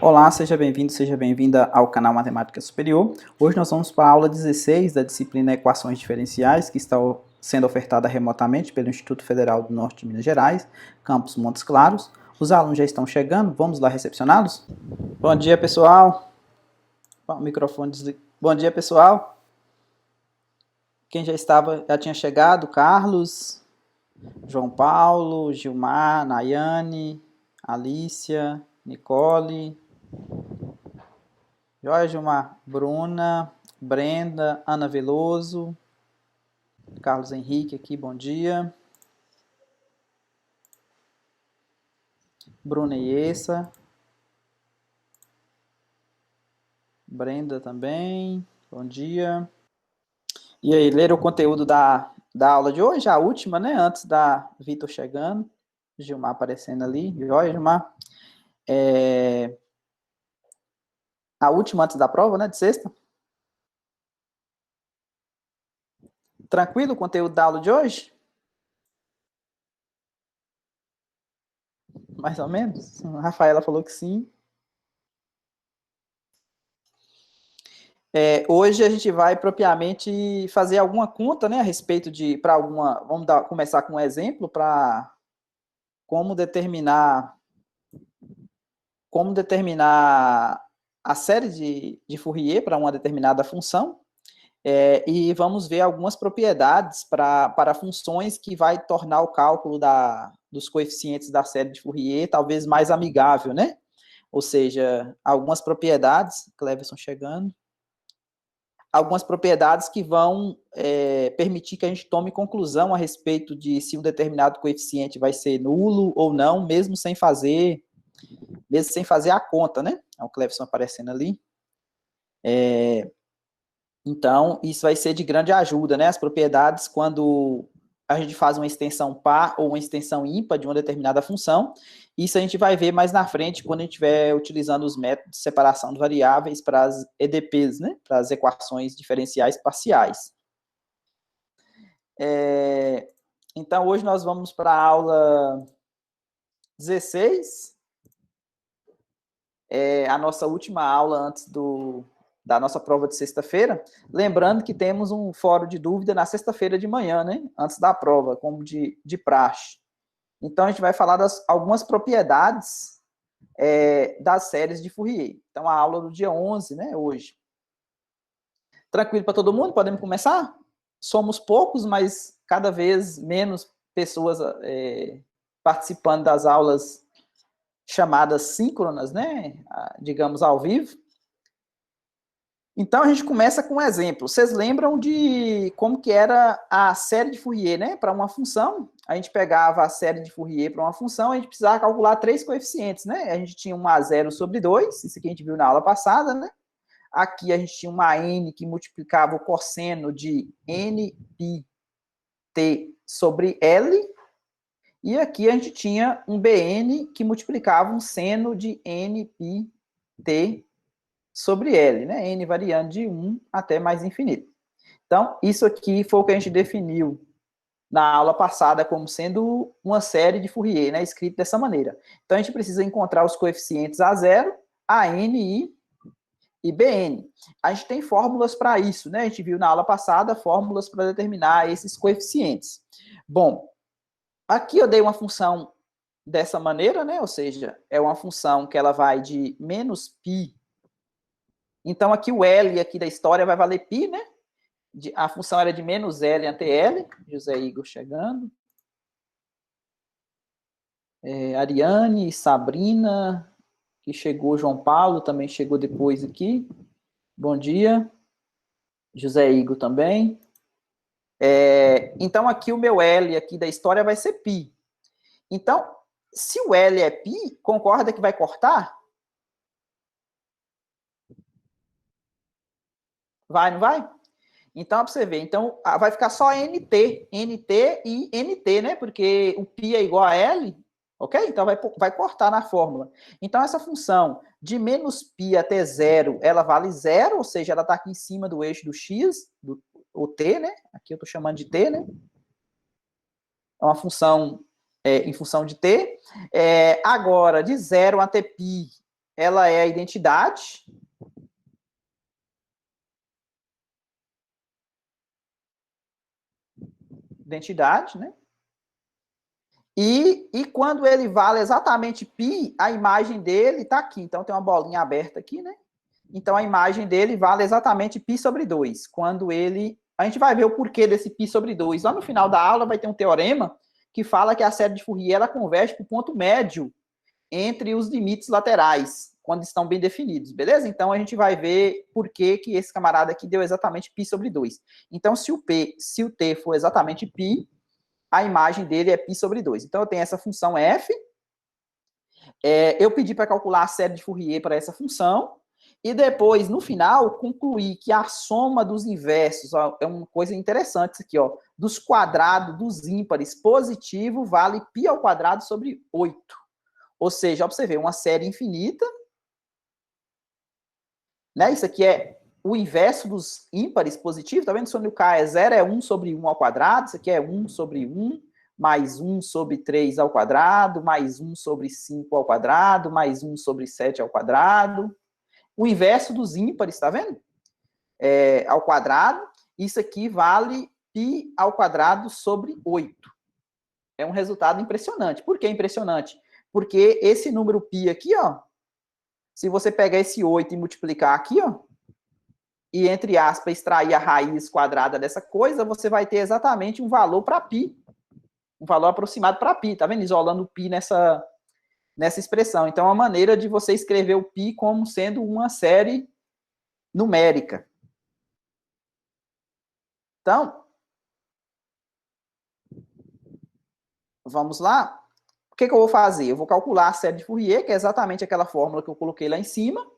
Olá, seja bem-vindo, seja bem-vinda ao canal Matemática Superior. Hoje nós vamos para a aula 16 da disciplina Equações Diferenciais, que está sendo ofertada remotamente pelo Instituto Federal do Norte de Minas Gerais, campus Montes Claros. Os alunos já estão chegando, vamos lá recepcioná-los? Bom dia, pessoal. O microfone desligado. Bom dia, pessoal. Quem já tinha chegado, Carlos, João Paulo, Gilmar, Nayane, Alícia, Nicole... Joia, Gilmar, Bruna, Brenda, Ana Veloso, Carlos Henrique aqui, bom dia. Bruna Iessa. Brenda também, bom dia. E aí, leram o conteúdo da aula de hoje, a última, né? Antes da Vitor chegando, Gilmar aparecendo ali. Joia, Gilmar. A última antes da prova, né? De sexta. Tranquilo o conteúdo da aula de hoje? Mais ou menos? A Rafaela falou que sim. Hoje a gente vai propriamente fazer alguma conta, né, a respeito de, para alguma, começar com um exemplo para como determinar a série de Fourier para uma determinada função, e vamos ver algumas propriedades para funções que vai tornar o cálculo dos coeficientes da série de Fourier talvez mais amigável, né? Ou seja, algumas propriedades, Cleverson chegando, algumas propriedades que vão permitir que a gente tome conclusão a respeito de se um determinado coeficiente vai ser nulo ou não, mesmo sem fazer a conta, né? É o Cleverson aparecendo ali. Então, isso vai ser de grande ajuda, né? As propriedades, quando a gente faz uma extensão par ou uma extensão ímpar de uma determinada função, isso a gente vai ver mais na frente, quando a gente estiver utilizando os métodos de separação de variáveis para as EDPs, né? Para as equações diferenciais parciais. Então, hoje nós vamos para a aula 16, a nossa última aula antes da nossa prova de sexta-feira. Lembrando que temos um fórum de dúvida na sexta-feira de manhã, né? Antes da prova, como de praxe. Então, a gente vai falar algumas propriedades das séries de Fourier. Então, a aula do dia 11, né? Hoje. Tranquilo para todo mundo? Podemos começar? Somos poucos, mas cada vez menos pessoas participando das aulas chamadas síncronas, né? Digamos, ao vivo. Então, a gente começa com um exemplo. Vocês lembram de como que era a série de Fourier, né? Para uma função, a gente pegava a série de Fourier para uma função, a gente precisava calcular 3 coeficientes, né? A gente tinha uma A0 sobre 2, isso aqui a gente viu na aula passada, né? Aqui a gente tinha uma n que multiplicava o cosseno de nπt sobre L, e aqui a gente tinha um bn que multiplicava um seno de nπt sobre L, né? N variando de 1 até mais infinito. Então, isso aqui foi o que a gente definiu na aula passada como sendo uma série de Fourier, né? Escrito dessa maneira. Então, a gente precisa encontrar os coeficientes A0, AN, e BN. A gente tem fórmulas para isso, né? A gente viu na aula passada fórmulas para determinar esses coeficientes. Bom, aqui eu dei uma função dessa maneira, né? Ou seja, é uma função que ela vai de menos π. Então, aqui o L aqui da história vai valer π, né? A função era de menos L ante L. José Igor chegando. Ariane, Sabrina, que chegou, João Paulo também chegou depois aqui. Bom dia. José Igor também. Então, aqui o meu L aqui da história vai ser π. Então, se o L é π, concorda que vai cortar? Vai, não vai? Então, para você ver. Então, vai ficar só NT. NT e NT, né? Porque o π é igual a L, ok? Então, vai cortar na fórmula. Então, essa função de menos π até zero, ela vale zero, ou seja, ela está aqui em cima do eixo do x, o t, né? Aqui eu estou chamando de t, né? É uma função em função de t. Agora, de 0 até π, ela é a identidade. Identidade, né? E quando ele vale exatamente π, a imagem dele está aqui. Então, tem uma bolinha aberta aqui, né? Então, a imagem dele vale exatamente π sobre 2. Quando ele... A gente vai ver o porquê desse π sobre 2. Lá no final da aula vai ter um teorema que fala que a série de Fourier ela converge para o ponto médio entre os limites laterais, quando estão bem definidos, beleza? Então, a gente vai ver por que esse camarada aqui deu exatamente π sobre 2. Então, se o t for exatamente π, a imagem dele é π sobre 2. Então, eu tenho essa função f. Eu pedi para calcular a série de Fourier para essa função. E depois, no final, concluir que a soma dos inversos, ó, é uma coisa interessante isso aqui, ó, dos quadrados dos ímpares positivo vale π ao quadrado sobre 8. Ou seja, ó, para você ver, uma série infinita. Né? Isso aqui é o inverso dos ímpares positivos. Tá vendo? Se o K é 0, é 1 sobre 1 ao quadrado. Isso aqui é 1 sobre 1, mais 1 sobre 3 ao quadrado, mais 1 sobre 5 ao quadrado, mais 1 sobre 7 ao quadrado. O inverso dos ímpares, tá vendo? Ao quadrado. Isso aqui vale π ao quadrado sobre 8. É um resultado impressionante. Por que impressionante? Porque esse número π aqui, ó, se você pegar esse 8 e multiplicar aqui, ó, e, entre aspas, extrair a raiz quadrada dessa coisa, você vai ter exatamente um valor para π. Um valor aproximado para π, tá vendo? Isolando o π nessa expressão. Então, é uma maneira de você escrever o π como sendo uma série numérica. Então, vamos lá? O que eu vou fazer? Eu vou calcular a série de Fourier, que é exatamente aquela fórmula que eu coloquei lá em cima.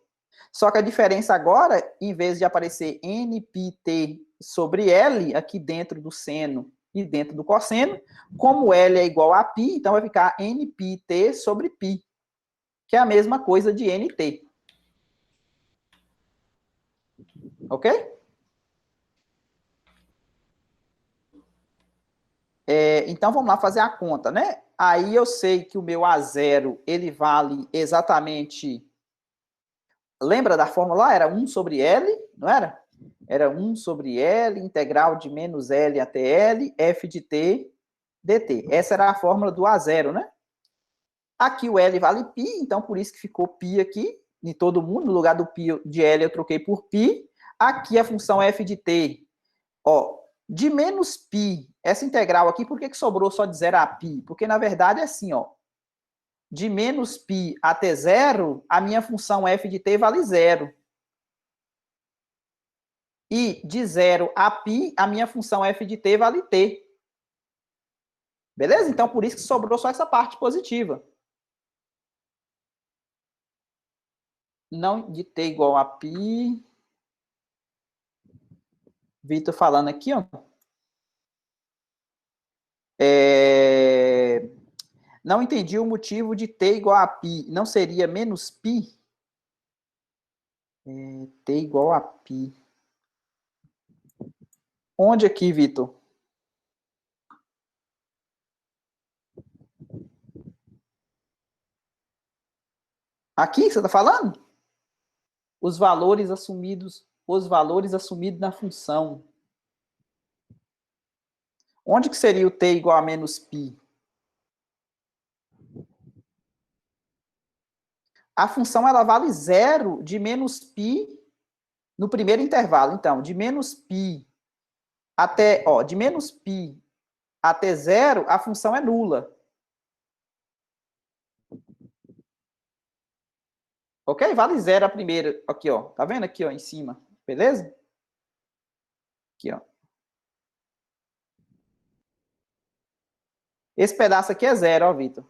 Só que a diferença agora, em vez de aparecer nπt sobre L, aqui dentro do seno e dentro do cosseno, como L é igual a π, então vai ficar nπt sobre π, que é a mesma coisa de nt. Ok? Então, vamos lá fazer a conta, né? Aí eu sei que o meu A0, ele vale exatamente... Lembra da fórmula lá? Era 1 sobre L, não era? Era 1 sobre L, integral de menos L até L, f de t, dt. Essa era a fórmula do A0, né? Aqui o L vale π, então por isso que ficou π aqui, em todo mundo. No lugar do π de L eu troquei por π. Aqui a função f de t, ó, de menos π, essa integral aqui, por que sobrou só de 0 a π? Porque, na verdade, é assim, ó, de menos π até 0, a minha função f de t vale 0. E de 0 a π, a minha função f de t vale t. Beleza? Então, por isso que sobrou só essa parte positiva. Não de t igual a π. Vitor falando aqui, ó. Não entendi o motivo de t igual a π. Não seria menos π? T igual a π. Onde aqui, Vitor? Aqui que você está falando? Os valores assumidos na função. Onde que seria o t igual a menos π? A função ela vale 0 de menos π no primeiro intervalo. Então, de menos π até, ó, de menos π até 0, a função é nula. Ok? Vale 0 a primeira. Aqui, ó. Tá vendo aqui, ó, em cima? Beleza? Aqui, ó. Esse pedaço aqui é 0, ó, Vitor.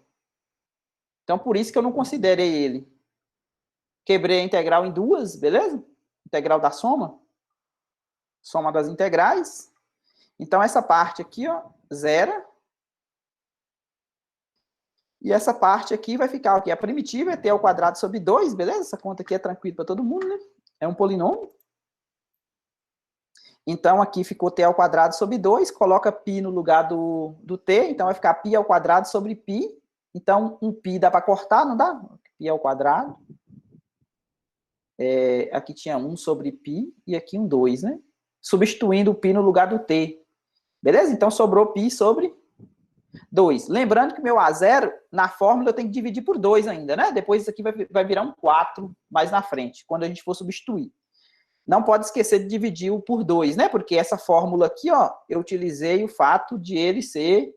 Então, por isso que eu não considerei ele. Quebrei a integral em duas, beleza? Integral da soma. Soma das integrais. Então, essa parte aqui, ó, 0. E essa parte aqui vai ficar aqui. A primitiva é t ao quadrado sobre 2, beleza? Essa conta aqui é tranquila para todo mundo, né? É um polinômio. Então, aqui ficou t ao quadrado sobre 2. Coloca π no lugar do t. Então, vai ficar π ao quadrado sobre π. Então, um π dá para cortar, não dá? Π ao quadrado Aqui tinha 1 sobre π e aqui um 2, né? Substituindo o π no lugar do t. Beleza? Então, sobrou π sobre 2. Lembrando que meu A0, na fórmula, eu tenho que dividir por 2 ainda, né? Depois isso aqui vai virar um 4 mais na frente, quando a gente for substituir. Não pode esquecer de dividir o por 2, né? Porque essa fórmula aqui, ó, eu utilizei o fato de ele ser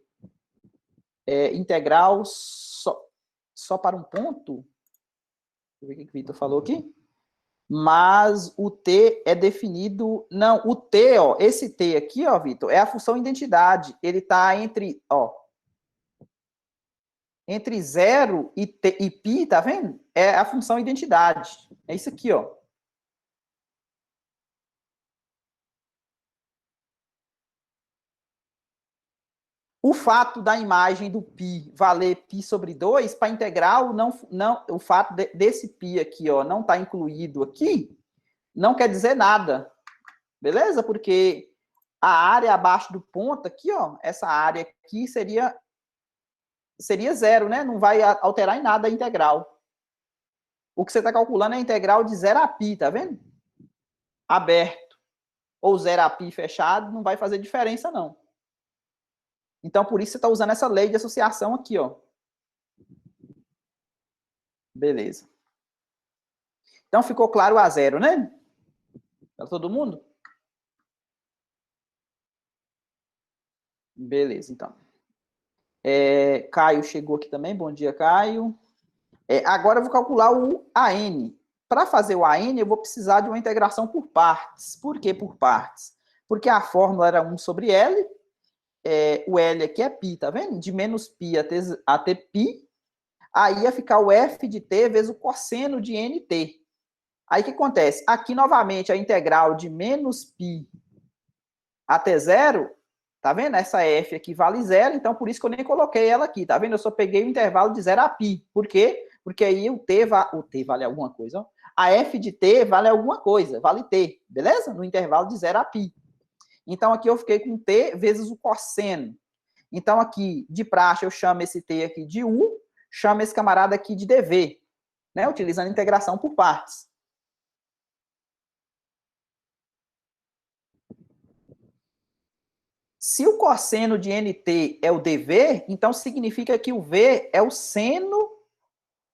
integral só para um ponto. Deixa eu ver o que o Vitor falou aqui. Mas o t é definido... Não, o t, ó, esse t aqui, ó, Vitor, é a função identidade. Ele está entre, ó, entre 0 e π, tá vendo? É a função identidade. É isso aqui, ó. O fato da imagem do π valer π sobre 2, para integral, o fato desse π aqui, ó, não está incluído aqui, não quer dizer nada, beleza? Porque a área abaixo do ponto aqui, ó, essa área aqui seria 0, né? Não vai alterar em nada a integral. O que você está calculando é a integral de 0 a π, tá vendo? Aberto. Ou 0 a π fechado, não vai fazer diferença, não. Então, por isso você está usando essa lei de associação aqui, ó. Beleza. Então, ficou claro o A0, né? Para todo mundo? Beleza, então. Caio chegou aqui também. Bom dia, Caio. Agora eu vou calcular o AN. Para fazer o AN, eu vou precisar de uma integração por partes. Por que por partes? Porque a fórmula era 1 sobre L. O L aqui é π, tá vendo? De menos π até π. Aí ia ficar o f de t vezes o cosseno de nt. Aí o que acontece? Aqui, novamente, a integral de menos π até 0, tá vendo? Essa f aqui vale 0, então por isso que eu nem coloquei ela aqui, tá vendo? Eu só peguei o intervalo de 0 a π. Por quê? Porque aí o t vale alguma coisa, ó. A f de t vale alguma coisa, vale t, beleza? No intervalo de 0 a π. Então aqui eu fiquei com t vezes o cosseno. Então aqui, de praxe, eu chamo esse t aqui de u, chamo esse camarada aqui de dv, né? Utilizando integração por partes. Se o cosseno de nt é o dv, então significa que o v é o seno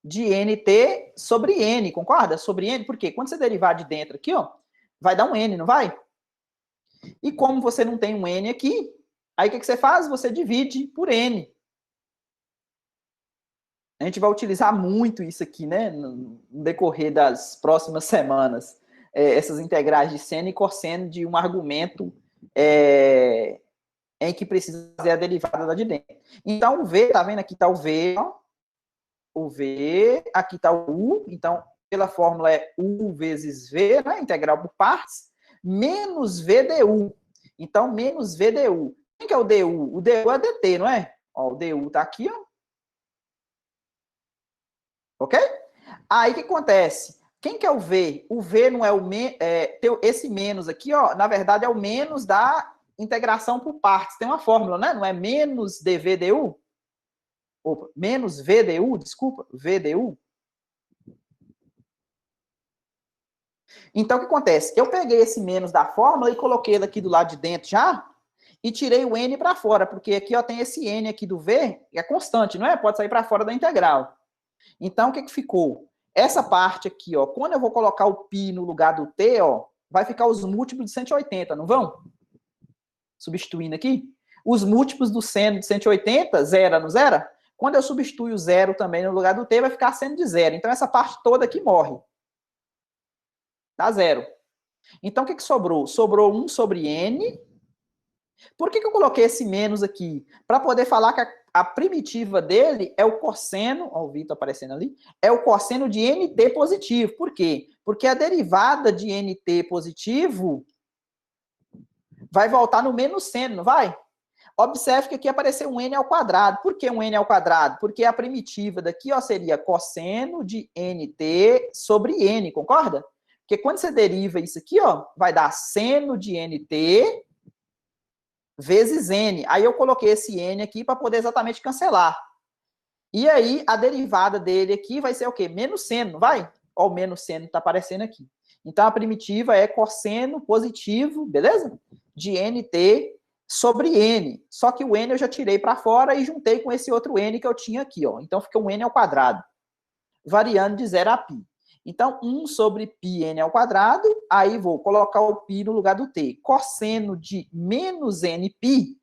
de nt sobre n, concorda? Sobre n, por quê? Quando você derivar de dentro aqui, ó, vai dar um n, não vai? E como você não tem um n aqui, aí o que você faz? Você divide por n. A gente vai utilizar muito isso aqui, né, no decorrer das próximas semanas. Essas integrais de seno e cosseno de um argumento em que precisa fazer a derivada lá de dentro. Então, o V, tá vendo? Aqui está o V, ó. O V, aqui está o U. Então, pela fórmula é U vezes V, né? Integral por partes, menos VDU. Então, menos VDU. Quem que é o DU? O DU é DT, não é? Ó, o DU está aqui, ó. Ok? Aí, o que acontece? Quem que é o V? O V não é o... esse menos aqui, ó, na verdade, é o menos da integração por partes. Tem uma fórmula, né? Não é menos dVdu? Opa, menos VDU, desculpa, VDU. Então, o que acontece? Eu peguei esse menos da fórmula e coloquei ele aqui do lado de dentro já e tirei o N para fora, porque aqui ó, tem esse N aqui do V, que é constante, não é? Pode sair para fora da integral. Então, o que ficou? Essa parte aqui, ó, quando eu vou colocar o π no lugar do t, ó, vai ficar os múltiplos de 180, não vão? Substituindo aqui. Os múltiplos do seno de 180, zero, não zera? Quando eu substituo o zero também no lugar do t, vai ficar seno de zero. Então, essa parte toda aqui morre. Dá zero. Então, o que sobrou? Sobrou 1 sobre n. Por que eu coloquei esse menos aqui? Para poder falar que a primitiva dele é o cosseno, ó, o Vitor aparecendo ali, é o cosseno de nt positivo. Por quê? Porque a derivada de nt positivo vai voltar no menos seno, não vai? Observe que aqui apareceu um n ao quadrado. Por que um n ao quadrado? Porque a primitiva daqui ó, seria cosseno de nt sobre n, concorda? Porque quando você deriva isso aqui, ó, vai dar seno de nt vezes n. Aí eu coloquei esse n aqui para poder exatamente cancelar. E aí, a derivada dele aqui vai ser o quê? Menos seno, não vai? ó, o menos seno está aparecendo aqui. Então, a primitiva é cosseno positivo, beleza? De nt sobre n. Só que o n eu já tirei para fora e juntei com esse outro n que eu tinha aqui, ó. Então, fica um n ao quadrado, variando de 0 a π. Então, 1 sobre πn ao quadrado, aí vou colocar o π no lugar do t. Cosseno de menos nπ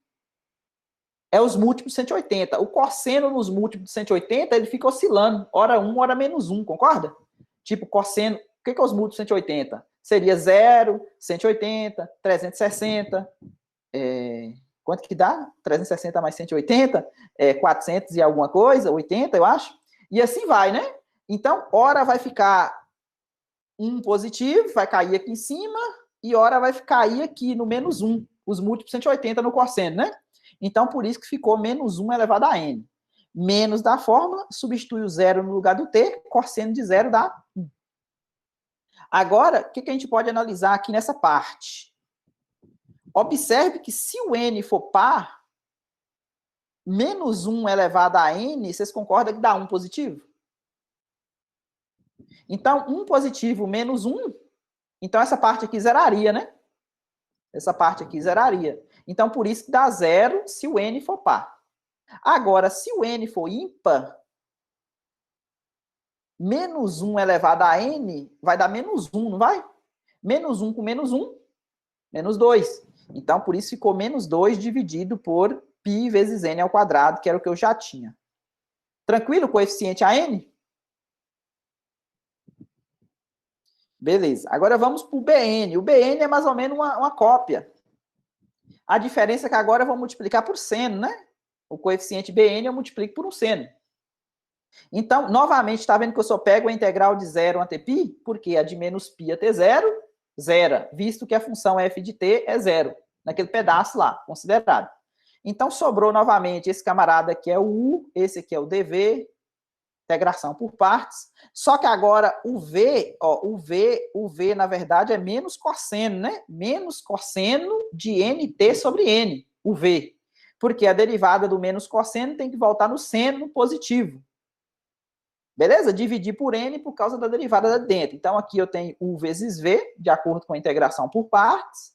é os múltiplos de 180. O cosseno nos múltiplos de 180, ele fica oscilando, hora 1, hora menos 1, concorda? Tipo, cosseno, o que é os múltiplos de 180? Seria 0, 180, 360, quanto que dá? 360 mais 180, 400 e alguma coisa, 80, eu acho. E assim vai, né? Então, hora vai ficar 1 positivo, vai cair aqui em cima, e hora vai cair aqui no menos 1, os múltiplos de 180 no cosseno, né? Então, por isso que ficou menos 1 elevado a n. Menos da fórmula, substitui o 0 no lugar do t, cosseno de 0 dá 1. Agora, o que a gente pode analisar aqui nessa parte? Observe que se o n for par, menos 1 elevado a n, vocês concordam que dá 1 positivo? Então, 1 positivo menos 1, então essa parte aqui zeraria, né? Essa parte aqui zeraria. Então, por isso que dá 0 se o n for par. Agora, se o n for ímpar, menos 1 elevado a n vai dar menos 1, não vai? Menos 1 com menos 1, menos 2. Então, por isso ficou menos 2 dividido por π vezes n ao quadrado, que era o que eu já tinha. Tranquilo? Coeficiente a n? Beleza. Agora vamos para o Bn. O Bn é mais ou menos uma cópia. A diferença é que agora eu vou multiplicar por seno, né? O coeficiente Bn eu multiplico por um seno. Então, novamente, está vendo que eu só pego a integral de 0 até π? Porque a de menos π até 0, zera, visto que a função f de t é 0, naquele pedaço lá, considerado. Então, sobrou novamente esse camarada que é o u, esse aqui é o dv, integração por partes. Só que agora o v, ó, o v, na verdade, é menos cosseno, né? Menos cosseno de nt sobre n, o v. Porque a derivada do menos cosseno tem que voltar no seno positivo. Beleza? Dividir por n por causa da derivada de dentro. Então, aqui eu tenho u vezes v, de acordo com a integração por partes.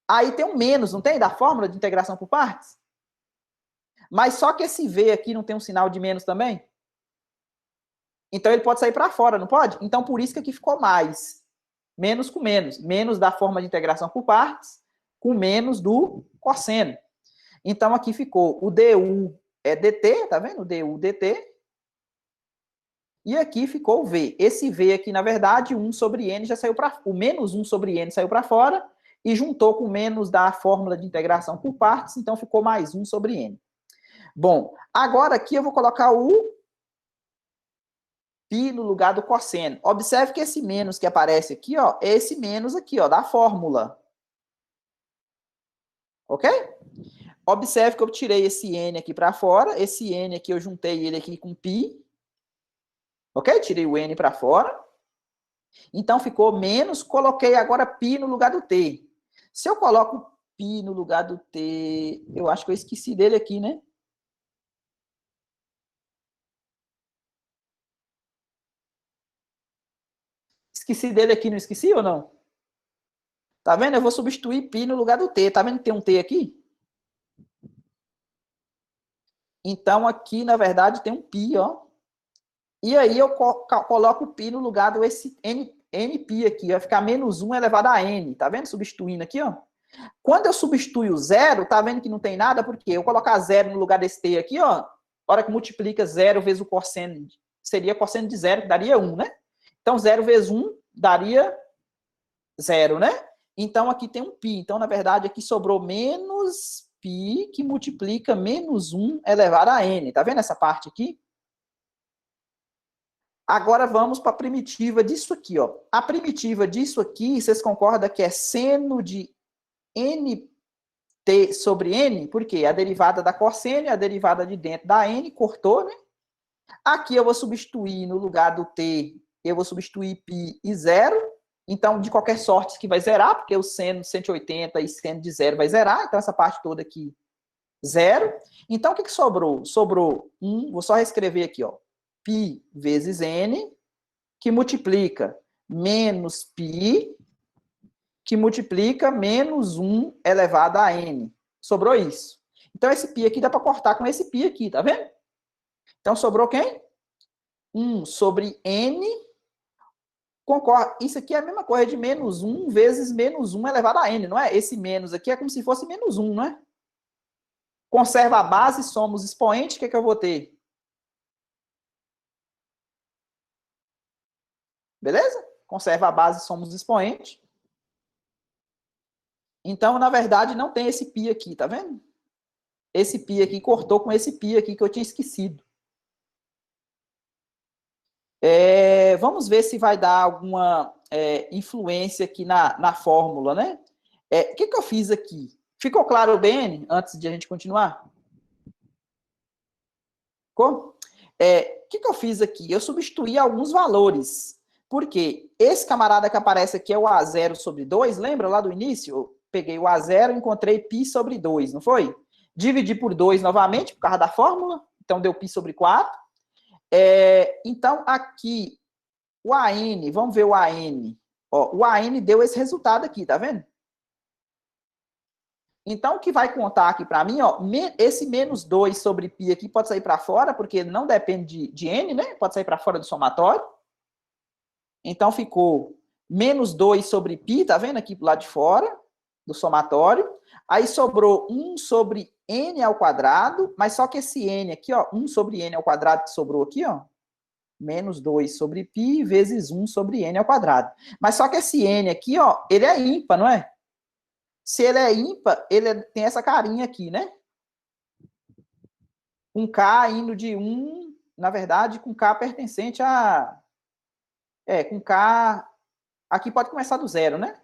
Aí tem um menos, não tem? Da fórmula de integração por partes? Mas só que esse v aqui não tem um sinal de menos também? Então, ele pode sair para fora, não pode? Então, por isso que aqui ficou mais. Menos com menos. Menos da forma de integração por partes, com menos do cosseno. Então, aqui ficou o du é dt, tá vendo? O du dt. E aqui ficou o v. Esse v aqui, na verdade, 1 sobre n já saiu para... O menos 1 sobre n saiu para fora e juntou com menos da fórmula de integração por partes, então ficou mais 1 sobre n. Bom, agora aqui eu vou colocar o π no lugar do cosseno. Observe que esse menos que aparece aqui, ó, é esse menos aqui, ó, da fórmula. Ok? Observe que eu tirei esse n aqui para fora, esse n aqui eu juntei ele aqui com π. Ok? Tirei o n para fora. Então ficou menos, coloquei agora π no lugar do t. Se eu coloco π no lugar do t, eu acho que eu esqueci dele aqui, né? Esqueci dele aqui, não esqueci ou não? Tá vendo? Eu vou substituir π no lugar do t. Tá vendo que tem um t aqui? Então, aqui, na verdade, tem um π, ó. E aí eu coloco o π no lugar do esse nπ aqui. Vai ficar menos 1 elevado a n. Tá vendo? Substituindo aqui, ó. Quando eu substituo zero, tá vendo que não tem nada? Porque eu colocar zero no lugar desse t aqui, ó. A hora que multiplica zero vezes o cosseno, seria cosseno de zero, que daria 1, né? Então, 0 vezes 1 daria 0, né? Então, aqui tem um π. Então, na verdade, aqui sobrou menos π, que multiplica menos 1 elevado a n. Tá vendo essa parte aqui? Agora, vamos para a primitiva disso aqui, ó. A primitiva disso aqui, vocês concordam que é seno de nt sobre n? Por quê? A derivada da cosseno e a derivada de dentro da n, cortou, né? Aqui eu vou substituir, no lugar do t, eu vou substituir π e 0. Então, de qualquer sorte, que vai zerar, porque o seno de 180 e seno de 0 vai zerar. Então, essa parte toda aqui, 0. Então, o que sobrou? Sobrou 1, vou só reescrever aqui, ó. π vezes n que multiplica menos π, que multiplica menos 1 elevado a n. Sobrou isso. Então, esse π aqui dá para cortar com esse π aqui, tá vendo? Então, sobrou quem? 1 sobre n. Concorda? Isso aqui é a mesma coisa de menos 1 vezes menos 1 elevado a n, não é? Esse menos aqui é como se fosse menos 1, não é? Conserva a base, somos expoente, o que é que eu vou ter? Beleza? Conserva a base, somos expoente. Então, na verdade, não tem esse π aqui, tá vendo? Esse π aqui cortou com esse π aqui que eu tinha esquecido. Vamos ver se vai dar alguma influência aqui na fórmula, né? O que eu fiz aqui? Ficou claro o BN antes de a gente continuar? Ficou? O que eu fiz aqui? Eu substituí alguns valores. Por quê? Esse camarada que aparece aqui é o A0 sobre 2, lembra lá do início? Eu peguei o A0 e encontrei π sobre 2, não foi? Dividi por 2 novamente, por causa da fórmula. Então, deu π sobre 4. Então, aqui, o AN, vamos ver o AN. Ó, o AN deu esse resultado aqui, tá vendo? Então, o que vai contar aqui para mim, ó, esse menos 2 sobre π aqui pode sair para fora, porque não depende de n, né? Pode sair para fora do somatório. Então, ficou menos 2 sobre π, tá vendo aqui do lado de fora do somatório. Aí sobrou 1 sobre n ao quadrado, mas só que esse n aqui, ó, 1 sobre n ao quadrado que sobrou aqui, ó, menos 2 sobre π vezes 1 sobre n ao quadrado. Mas só que esse n aqui, ó, ele é ímpar, não é? Se ele é ímpar, ele tem essa carinha aqui, né? Com k indo de 1, na verdade, com k pertencente a... com k... Aqui pode começar do zero, né?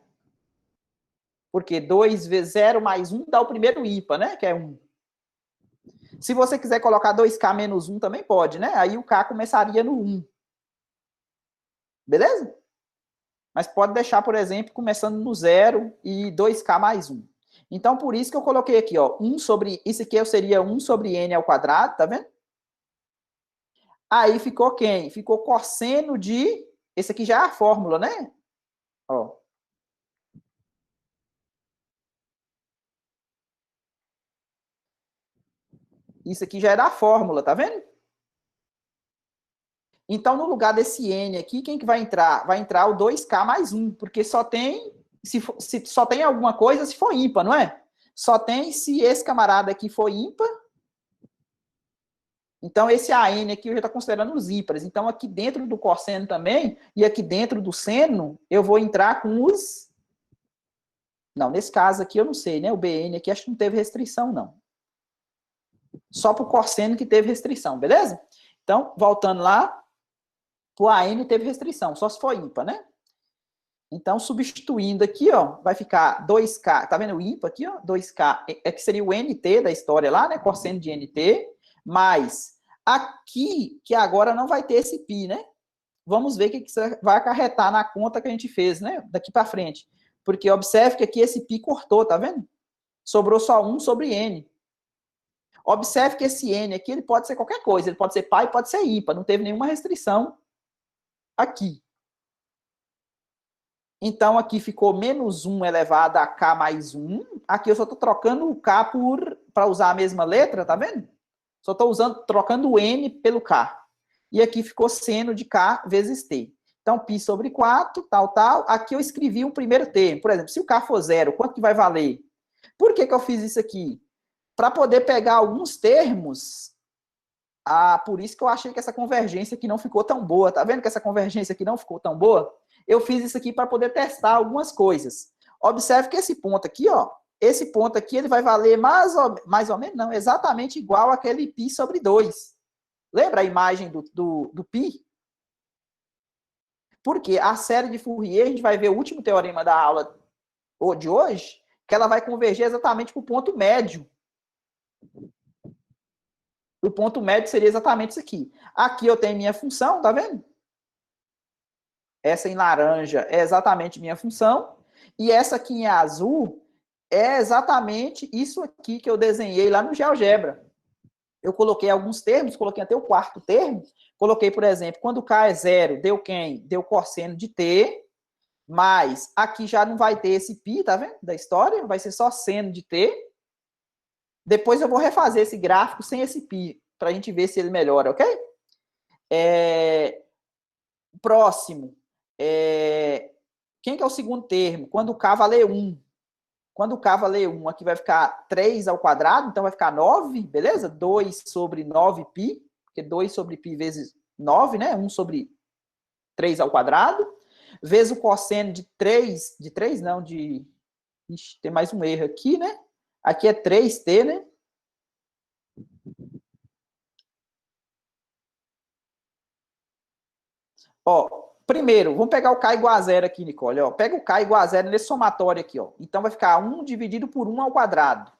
Porque 2 vezes 0 mais 1 dá o primeiro ímpar, né? Que é 1. Se você quiser colocar 2k menos 1 também pode, né? Aí o k começaria no 1. Beleza? Mas pode deixar, por exemplo, começando no 0 e 2k mais 1. Então, por isso que eu coloquei aqui, ó, 1 sobre... Isso aqui seria 1 sobre n ao quadrado, tá vendo? Aí ficou quem? Ficou cosseno de... Esse aqui já é a fórmula, né? Ó. Isso aqui já é da fórmula, tá vendo? Então, no lugar desse n aqui, quem que vai entrar? Vai entrar o 2k mais 1, porque só tem... Se só tem alguma coisa se for ímpar, não é? Só tem se esse camarada aqui for ímpar. Então, esse AN aqui eu já estou considerando os ímpares. Então, aqui dentro do cosseno também, e aqui dentro do seno, eu vou entrar com os... Não, nesse caso aqui eu não sei, né? O BN aqui acho que não teve restrição, não. Só para o cosseno que teve restrição, beleza? Então, voltando lá, o AN teve restrição, só se for ímpar, né? Então, substituindo aqui, ó, vai ficar 2K, tá vendo o ímpar aqui, ó? 2K, que seria o NT da história lá, né? Cosseno de NT, mais aqui, que agora não vai ter esse π, né? Vamos ver o que isso vai acarretar na conta que a gente fez, né? Daqui para frente. Porque observe que aqui esse π cortou, tá vendo? Sobrou só 1 sobre n. Observe que esse n aqui, ele pode ser qualquer coisa. Ele pode ser par e pode ser ímpar. Não teve nenhuma restrição aqui. Então, aqui ficou menos 1 elevado a k mais 1. Aqui eu só estou trocando o k para usar a mesma letra, tá vendo? Só estou trocando o n pelo k. E aqui ficou seno de k vezes t. Então, π sobre 4, tal, tal. Aqui eu escrevi um primeiro termo. Por exemplo, se o k for 0, quanto que vai valer? Por que eu fiz isso aqui? Para poder pegar alguns termos... por isso que eu achei que essa convergência aqui não ficou tão boa. Tá vendo que essa convergência aqui não ficou tão boa? Eu fiz isso aqui para poder testar algumas coisas. Observe que esse ponto aqui, ó, esse ponto aqui, ele vai valer mais ou menos, não, exatamente igual àquele π sobre 2. Lembra a imagem do π? Porque a série de Fourier, a gente vai ver o último teorema da aula de hoje, que ela vai converger exatamente para o ponto médio. O ponto médio seria exatamente isso aqui. Aqui eu tenho minha função, tá vendo? Essa em laranja é exatamente minha função. E essa aqui em azul é exatamente isso aqui que eu desenhei lá no GeoGebra. eu coloquei alguns termos, coloquei até o quarto termo, coloquei, por exemplo, quando K é zero, deu quem? Deu cosseno de T, mas aqui já não vai ter esse π, tá vendo? Da história, vai ser só seno de T. Depois eu vou refazer esse gráfico sem esse π, para a gente ver se ele melhora, ok? Próximo. Quem que é o segundo termo? Quando o K valer 1. Quando o K valer 1, aqui vai ficar 3 ao quadrado, então vai ficar 9, beleza? 2 sobre 9π, porque 2 sobre π vezes 9, né? 1 sobre 3 ao quadrado, vezes o cosseno de 3, de 3 não, de... Ixi, tem mais um erro aqui, né? Aqui é 3t, né? Ó, primeiro, vamos pegar o K igual a zero aqui, Nicole. Ó, pega o K igual a zero nesse somatório aqui, ó. Então vai ficar 1 dividido por 1 ao quadrado,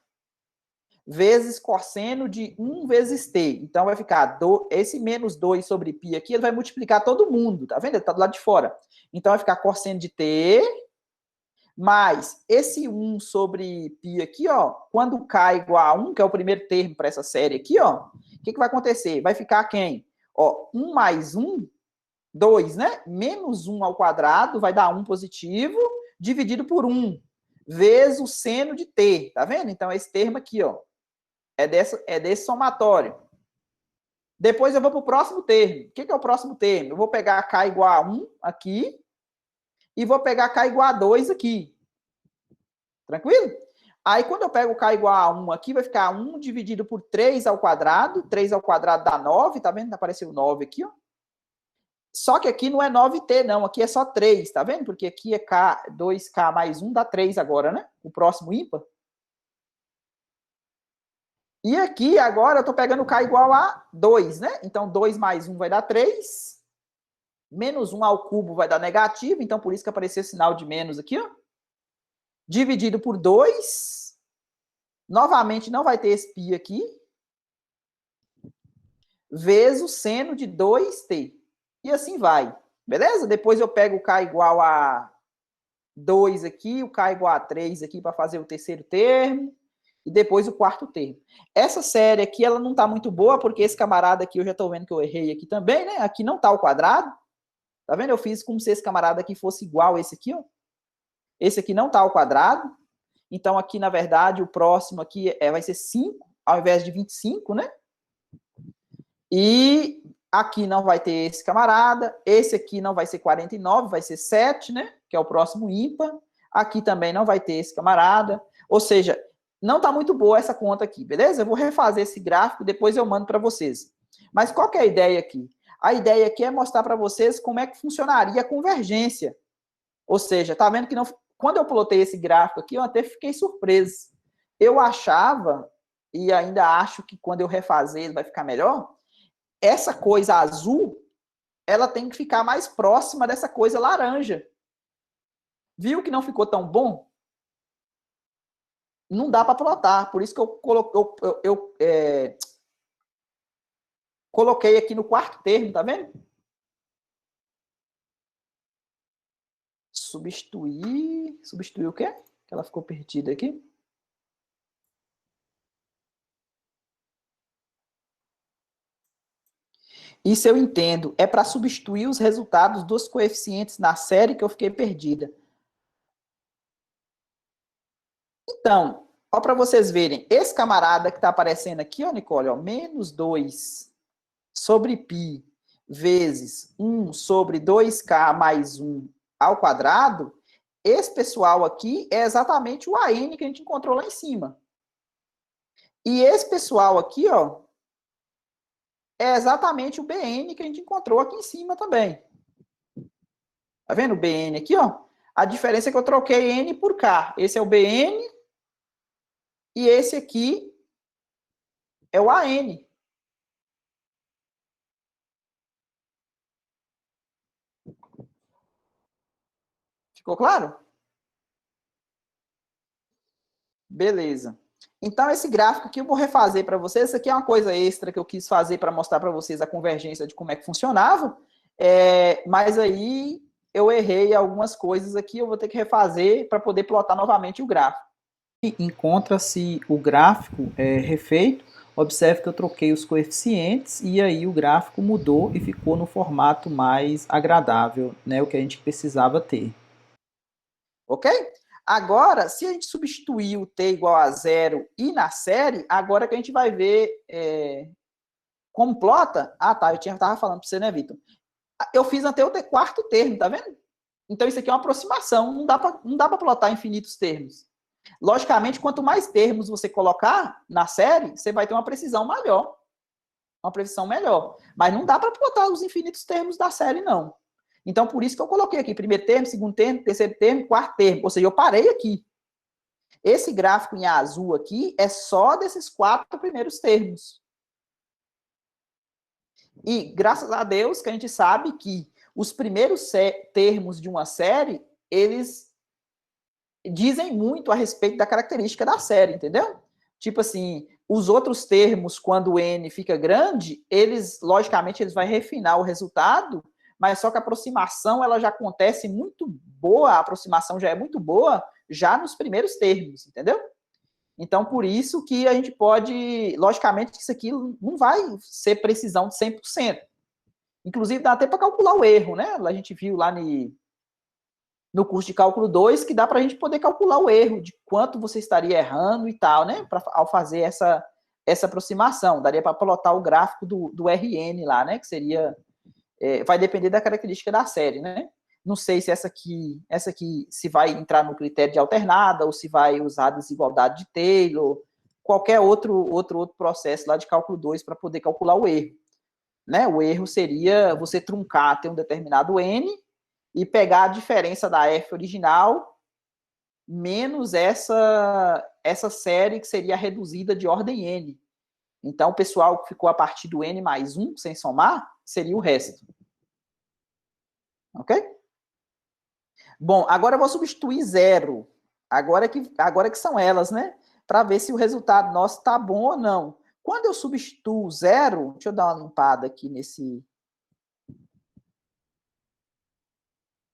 vezes cosseno de 1 vezes t. Então vai ficar esse menos 2 sobre π aqui, ele vai multiplicar todo mundo, tá vendo? Ele tá do lado de fora. Então vai ficar cosseno de t mais esse 1 sobre π aqui, ó. Quando K é igual a 1, que é o primeiro termo para essa série aqui, ó, o que vai acontecer? Vai ficar quem? Ó, 1 mais 1, 2, né? Menos 1 ao quadrado vai dar 1 positivo, dividido por 1, vezes o seno de t, tá vendo? Então, esse termo aqui, ó, é desse somatório. Depois eu vou para o próximo termo. O que é o próximo termo? Eu vou pegar K igual a 1 aqui e vou pegar K igual a 2 aqui. Tranquilo? Aí, quando eu pego K igual a 1 aqui, vai ficar 1 dividido por 3 ao quadrado. 3 ao quadrado dá 9, tá vendo? Apareceu 9 aqui, ó. Só que aqui não é 9t, não. Aqui é só 3, tá vendo? Porque aqui é K, 2K mais 1 dá 3 agora, né? O próximo ímpar. E aqui, agora, eu estou pegando K igual a 2, né? Então, 2 mais 1 vai dar 3. Menos 1 ao cubo vai dar negativo. Então, por isso que apareceu o sinal de menos aqui, ó. Dividido por 2. Novamente, não vai ter esse π aqui. Vezes o seno de 2t. E assim vai. Beleza? Depois eu pego o K igual a 2 aqui, o K igual a 3 aqui para fazer o terceiro termo. E depois o quarto termo. Essa série aqui, ela não está muito boa, porque esse camarada aqui, eu já estou vendo que eu errei aqui também, né? Aqui não está o quadrado. Tá vendo? Eu fiz como se esse camarada aqui fosse igual a esse aqui, ó. Esse aqui não está ao quadrado. Então, aqui, na verdade, o próximo aqui vai ser 5, ao invés de 25, né? E aqui não vai ter esse camarada. Esse aqui não vai ser 49, vai ser 7, né? Que é o próximo ímpar. Aqui também não vai ter esse camarada. Ou seja, não está muito boa essa conta aqui, beleza? Eu vou refazer esse gráfico, depois eu mando para vocês. Mas qual que é a ideia aqui? A ideia aqui é mostrar para vocês como é que funcionaria a convergência. Ou seja, tá vendo que não... Quando eu plotei esse gráfico aqui, eu até fiquei surpreso. Eu achava, e ainda acho que quando eu refazer ele vai ficar melhor, essa coisa azul, ela tem que ficar mais próxima dessa coisa laranja. Viu que não ficou tão bom? Não dá para plotar, por isso que coloquei aqui no quarto termo, tá vendo? Substituir o quê? Que ela ficou perdida aqui. Isso eu entendo. É para substituir os resultados dos coeficientes na série que eu fiquei perdida. Então, ó, para vocês verem, esse camarada que está aparecendo aqui, ó, Nicole, ó, menos 2 sobre π vezes 1 sobre 2k mais 1 ao quadrado, esse pessoal aqui é exatamente o AN que a gente encontrou lá em cima. E esse pessoal aqui, ó, é exatamente o BN que a gente encontrou aqui em cima também. Tá vendo o BN aqui, ó? A diferença é que eu troquei N por K. Esse é o BN e esse aqui é o AN. Ficou claro? Beleza. Então, esse gráfico aqui eu vou refazer para vocês. Isso aqui é uma coisa extra que eu quis fazer para mostrar para vocês a convergência de como é que funcionava. Mas aí eu errei algumas coisas aqui, eu vou ter que refazer para poder plotar novamente o gráfico. Encontra-se o gráfico refeito, Observe que eu troquei os coeficientes e aí o gráfico mudou e ficou no formato mais agradável, né, o que a gente precisava ter. Ok? Agora, se a gente substituir o t igual a zero e na série, agora que a gente vai ver como plota. Ah, tá, eu estava falando para você, né, Vitor? Eu fiz até o quarto termo, tá vendo? Então isso aqui é uma aproximação, não dá para plotar infinitos termos. Logicamente, quanto mais termos você colocar na série, você vai ter uma precisão maior, uma precisão melhor. Mas não dá para plotar os infinitos termos da série, não. Então, por isso que eu coloquei aqui primeiro termo, segundo termo, terceiro termo, quarto termo. Ou seja, eu parei aqui. Esse gráfico em azul aqui é só desses 4 primeiros termos. E graças a Deus que a gente sabe que os primeiros termos de uma série, eles dizem muito a respeito da característica da série, entendeu? Tipo assim, os outros termos, quando o n fica grande, eles, logicamente, eles vai refinar o resultado, mas só que a aproximação, ela já acontece muito boa, a aproximação já é muito boa, já nos primeiros termos, entendeu? Então, por isso que a gente pode, logicamente, isso aqui não vai ser precisão de 100%. Inclusive, dá até para calcular o erro, né? A gente viu lá no curso de cálculo 2 que dá para a gente poder calcular o erro, de quanto você estaria errando e tal, né? Ao fazer essa aproximação. Daria para plotar o gráfico do RN lá, né? Que seria. Vai depender da característica da série, né? Não sei se essa aqui se vai entrar no critério de alternada ou se vai usar a desigualdade de Taylor, qualquer outro processo lá de cálculo 2 para poder calcular o erro. Né? O erro seria você truncar, ter um determinado n e pegar a diferença da f original menos essa série que seria reduzida de ordem n. Então, o pessoal que ficou a partir do n mais 1, sem somar, seria o resto. Ok? Bom, agora eu vou substituir zero. Agora que são elas, né? Para ver se o resultado nosso está bom ou não. Quando eu substituo zero, deixa eu dar uma limpada aqui nesse...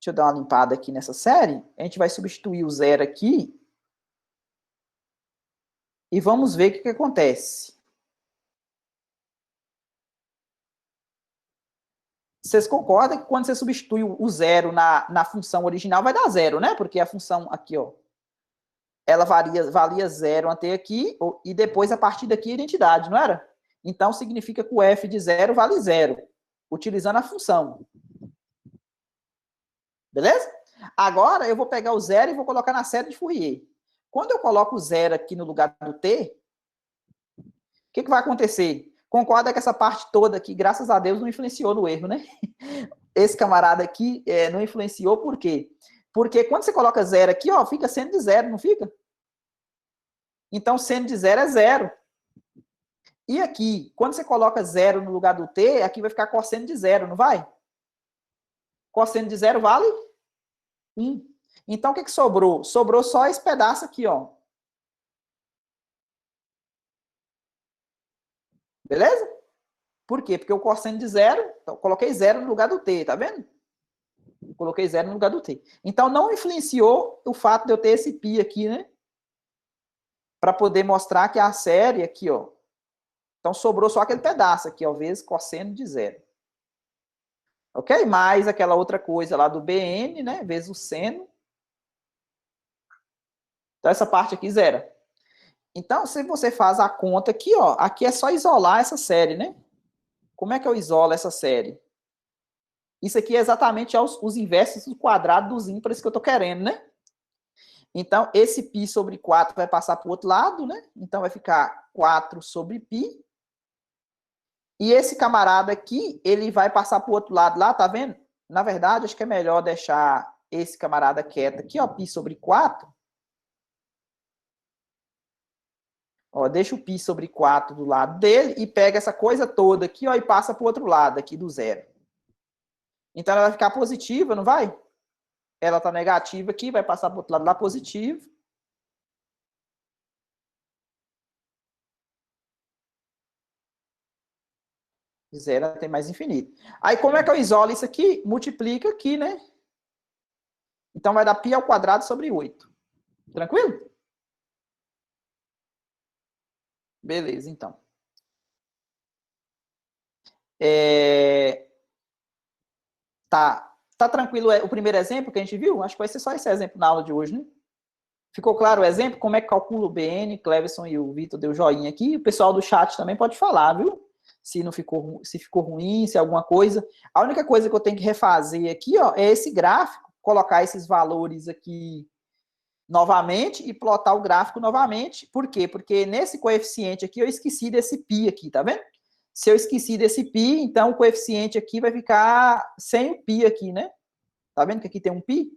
Deixa eu dar uma limpada aqui nessa série. A gente vai substituir o zero aqui. E vamos ver o que acontece. Vocês concordam que quando você substitui o zero na função original, vai dar zero, né? Porque a função aqui, ó, ela valia zero até aqui, e depois, a partir daqui, a identidade, não era? Então, significa que o f de zero vale zero, utilizando a função. Beleza? Agora, eu vou pegar o zero e vou colocar na série de Fourier. Quando eu coloco o zero aqui no lugar do t, o que vai acontecer? Concorda que essa parte toda aqui, graças a Deus, não influenciou no erro, né? Esse camarada aqui não influenciou, por quê? Porque quando você coloca zero aqui, ó, fica seno de zero, não fica? Então, seno de zero é zero. E aqui, quando você coloca zero no lugar do t, aqui vai ficar cosseno de zero, não vai? Cosseno de zero vale 1. Então, o que sobrou? Sobrou só esse pedaço aqui, ó. Beleza? Por quê? Porque o cosseno de zero, então, eu coloquei zero no lugar do t, tá vendo? Coloquei zero no lugar do t. Então, não influenciou o fato de eu ter esse π aqui, né? Para poder mostrar que a série aqui, ó. Então, sobrou só aquele pedaço aqui, ó, vezes cosseno de zero. Ok? Mais aquela outra coisa lá do BN, né? Vezes o seno. Então, essa parte aqui zero. Então, se você faz a conta aqui, ó, aqui é só isolar essa série, né? Como é que eu isolo essa série? Isso aqui é exatamente os inversos do quadrado dos ímpares que eu estou querendo, né? Então, esse π sobre 4 vai passar para o outro lado, né? Então, vai ficar 4 sobre π. E esse camarada aqui, ele vai passar para o outro lado lá, tá vendo? Na verdade, acho que é melhor deixar esse camarada quieto aqui, ó, π sobre 4. Ó, deixa o π sobre 4 do lado dele e pega essa coisa toda aqui, ó, e passa para o outro lado aqui do zero. Então, ela vai ficar positiva, não vai? Ela está negativa aqui, vai passar para o outro lado lá positivo. Zero até mais infinito. Aí, como é que eu isolo isso aqui? Multiplica aqui, né? Então, vai dar π ao quadrado sobre 8. Tranquilo? Beleza, então. Tá tranquilo o primeiro exemplo que a gente viu? Acho que vai ser só esse exemplo na aula de hoje, né? Ficou claro o exemplo? Como é que calcula o BN? Cleverson e o Vitor deu joinha aqui. O pessoal do chat também pode falar, viu? Se não ficou, se ficou ruim, se é alguma coisa. A única coisa que eu tenho que refazer aqui, ó, é esse gráfico, colocar esses valores aqui novamente e plotar o gráfico novamente. Por quê? Porque nesse coeficiente aqui eu esqueci desse π aqui, tá vendo? Se eu esqueci desse π, então o coeficiente aqui vai ficar sem o π aqui, né? Tá vendo que aqui tem um π?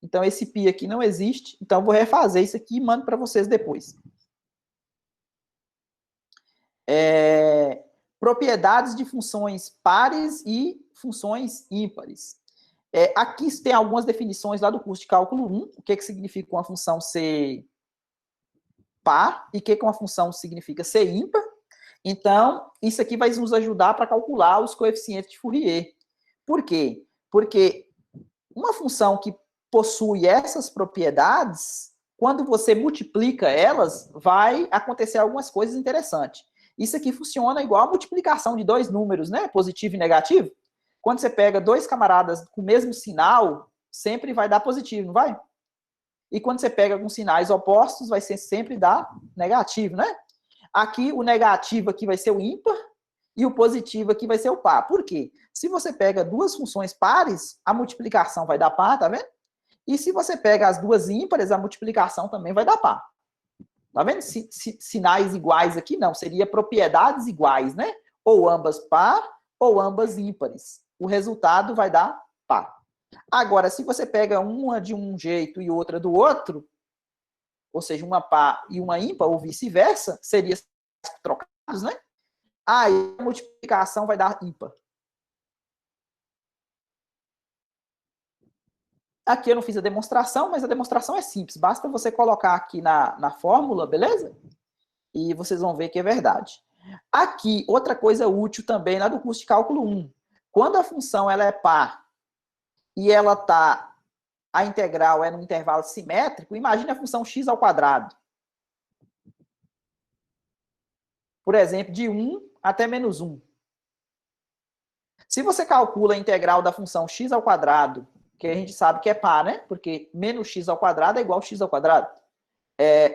Então esse π aqui não existe. Então eu vou refazer isso aqui e mando para vocês depois. Propriedades de funções pares e funções ímpares. Aqui tem algumas definições lá do curso de cálculo 1, o que significa uma função ser par e o que uma função significa ser ímpar. Então, isso aqui vai nos ajudar para calcular os coeficientes de Fourier. Por quê? Porque uma função que possui essas propriedades, quando você multiplica elas, vai acontecer algumas coisas interessantes. Isso aqui funciona igual a multiplicação de dois números, né? Positivo e negativo. Quando você pega dois camaradas com o mesmo sinal, sempre vai dar positivo, não vai? E quando você pega com sinais opostos, vai sempre dar negativo, né? Aqui, o negativo aqui vai ser o ímpar e o positivo aqui vai ser o par. Por quê? Se você pega duas funções pares, a multiplicação vai dar par, tá vendo? E se você pega as duas ímpares, a multiplicação também vai dar par. Tá vendo? Sinais iguais aqui, não. Seria propriedades iguais, né? Ou ambas par, ou ambas ímpares. O resultado vai dar par. Agora, se você pega uma de um jeito e outra do outro, ou seja, uma par e uma ímpar, ou vice-versa, seria trocados, né? Aí a multiplicação vai dar ímpar. Aqui eu não fiz a demonstração, mas a demonstração é simples. Basta você colocar aqui na fórmula, beleza? E vocês vão ver que é verdade. Aqui, outra coisa útil também lá do curso de cálculo 1. Quando a função ela é par e ela tá, a integral é no intervalo simétrico, imagine a função x ao quadrado. Por exemplo, de 1 até menos 1. Se você calcula a integral da função x ao quadrado, que a gente sabe que é par, né? Porque menos x ao quadrado é igual a x ao quadrado.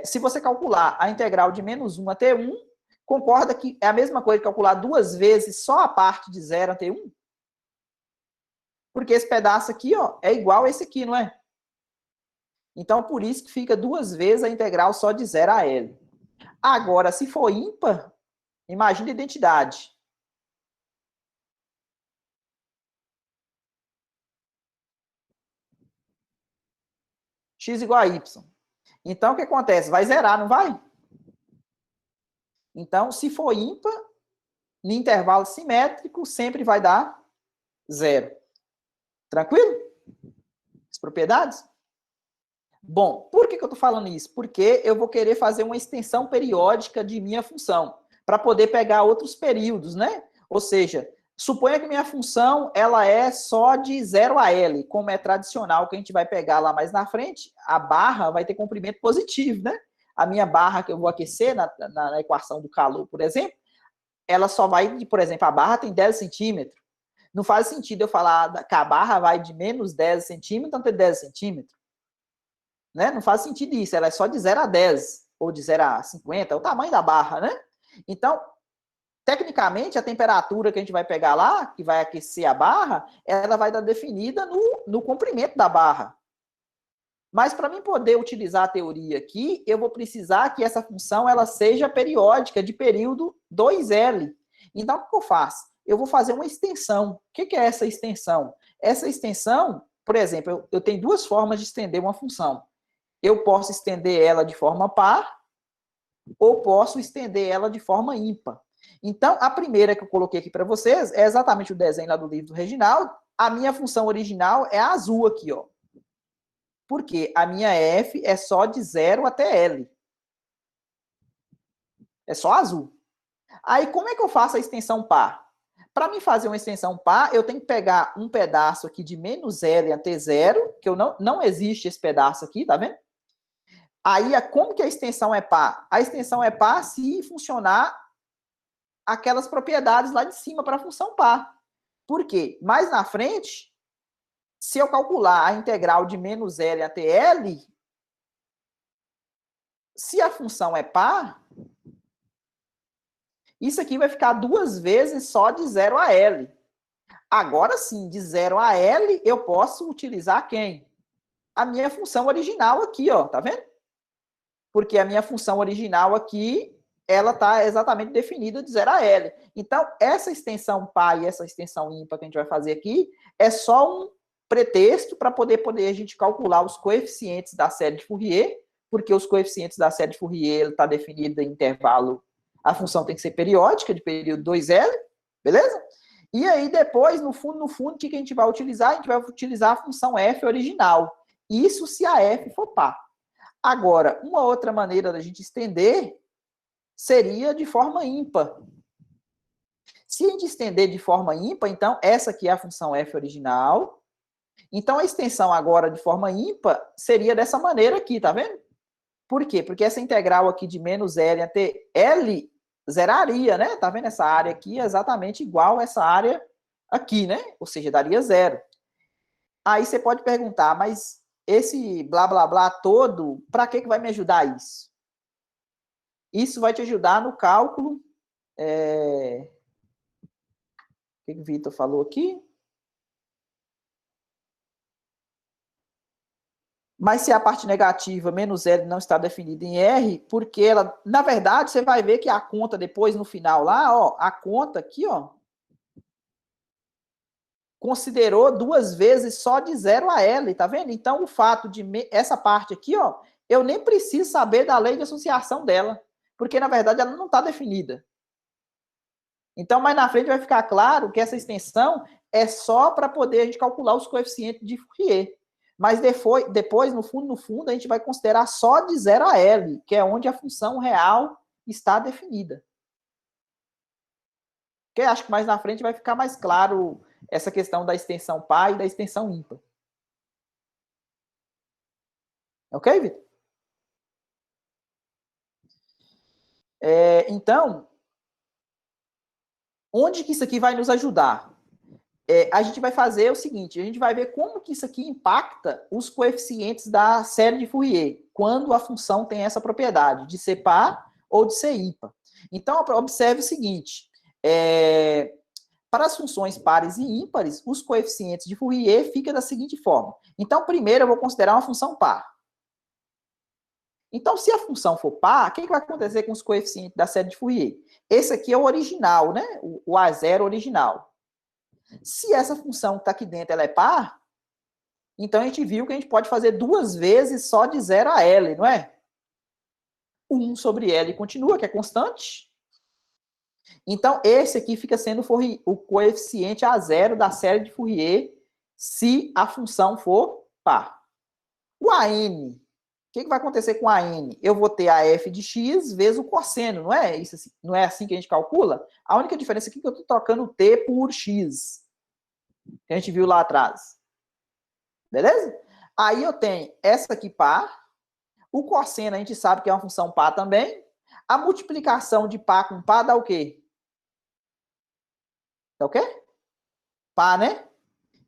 Se você calcular a integral de menos 1 até 1, concorda que é a mesma coisa que calcular duas vezes só a parte de 0 até 1? Porque esse pedaço aqui, ó, é igual a esse aqui, não é? Então, por isso que fica duas vezes a integral só de 0 a L. Agora, se for ímpar, imagina a identidade. X igual a Y. Então, o que acontece? Vai zerar, não vai? Então, se for ímpar, no intervalo simétrico, sempre vai dar 0. Tranquilo? As propriedades? Bom, por que eu estou falando isso? Porque eu vou querer fazer uma extensão periódica de minha função, para poder pegar outros períodos, né? Ou seja, suponha que minha função ela é só de 0 a L, como é tradicional, que a gente vai pegar lá mais na frente, a barra vai ter comprimento positivo, né? A minha barra que eu vou aquecer na equação do calor, por exemplo, ela só vai, por exemplo, a barra tem 10 centímetros. Não faz sentido eu falar que a barra vai de menos 10 centímetros até 10 centímetros. Né? Não faz sentido isso, ela é só de 0 a 10, ou de 0 a 50, é o tamanho da barra, né? Então, tecnicamente, a temperatura que a gente vai pegar lá, que vai aquecer a barra, ela vai estar definida no comprimento da barra. Mas para mim poder utilizar a teoria aqui, eu vou precisar que essa função ela seja periódica, de período 2L. Então, o que eu faço? Eu vou fazer uma extensão. O que é essa extensão? Essa extensão, por exemplo, eu tenho duas formas de estender uma função. Eu posso estender ela de forma par, ou posso estender ela de forma ímpar. Então, a primeira que eu coloquei aqui para vocês é exatamente o desenho lá do livro do Reginaldo. A minha função original é a azul aqui, ó. Porque a minha f é só de 0 até L. É só azul. Aí, como é que eu faço a extensão par? Para mim fazer uma extensão par, eu tenho que pegar um pedaço aqui de menos L até 0, que não existe esse pedaço aqui, tá vendo? Aí, como que a extensão é par? A extensão é par se funcionar aquelas propriedades lá de cima para a função par. Por quê? Mais na frente, se eu calcular a integral de menos L até L, se a função é par, isso aqui vai ficar 2 vezes só de 0 a L. Agora sim, de 0 a L, eu posso utilizar quem? A minha função original aqui, ó, tá vendo? Porque a minha função original aqui, ela está exatamente definida de 0 a L. Então, essa extensão par e essa extensão ímpar que a gente vai fazer aqui, é só um pretexto para poder a gente calcular os coeficientes da série de Fourier, porque os coeficientes da série de Fourier está definida em intervalo, a função tem que ser periódica, de período 2L, beleza? E aí, depois, no fundo, o que a gente vai utilizar? A gente vai utilizar a função f original. Isso se a f for par. Agora, uma outra maneira da gente estender seria de forma ímpar. Se a gente estender de forma ímpar, então, essa aqui é a função f original. Então, a extensão agora de forma ímpar seria dessa maneira aqui, tá vendo? Por quê? Porque essa integral aqui de menos L até L zeraria, né? Tá vendo? Essa área aqui é exatamente igual a essa área aqui, né? Ou seja, daria zero. Aí você pode perguntar, mas esse blá, blá, blá todo, para que vai me ajudar isso? Isso vai te ajudar no cálculo. O que o Vitor falou aqui? Mas se a parte negativa, menos L, não está definida em R, porque ela, na verdade, você vai ver que a conta depois, no final lá, ó, a conta aqui, ó, considerou 2 vezes só de 0 a L, tá vendo? Então, o fato de essa parte aqui, ó, eu nem preciso saber da lei de associação dela, porque, na verdade, ela não está definida. Então, mais na frente vai ficar claro que essa extensão é só para poder a gente calcular os coeficientes de Fourier. Mas depois, no fundo, a gente vai considerar só de 0 a L, que é onde a função real está definida. Porque acho que mais na frente vai ficar mais claro essa questão da extensão par e da extensão ímpar. Ok, Vitor? Então, onde que isso aqui vai nos ajudar? A gente vai fazer o seguinte, a gente vai ver como que isso aqui impacta os coeficientes da série de Fourier, quando a função tem essa propriedade, de ser par ou de ser ímpar. Então, observe o seguinte, para as funções pares e ímpares, os coeficientes de Fourier ficam da seguinte forma. Então, primeiro eu vou considerar uma função par. Então, se a função for par, o que vai acontecer com os coeficientes da série de Fourier? Esse aqui é o original, né? O A0 original. Se essa função que está aqui dentro ela é par, então a gente viu que a gente pode fazer 2 vezes só de 0 a L, não é? 1 sobre L continua, que é constante. Então, esse aqui fica sendo o coeficiente A0 da série de Fourier, se a função for par. O AN, o que vai acontecer com a AN? Eu vou ter a f de x vezes o cosseno, não é? Isso assim, não é assim que a gente calcula? A única diferença aqui é que eu estou trocando t por x, que a gente viu lá atrás. Beleza? Aí eu tenho essa aqui par, o cosseno a gente sabe que é uma função par também. A multiplicação de par com par dá o quê? Dá o quê? Par, né?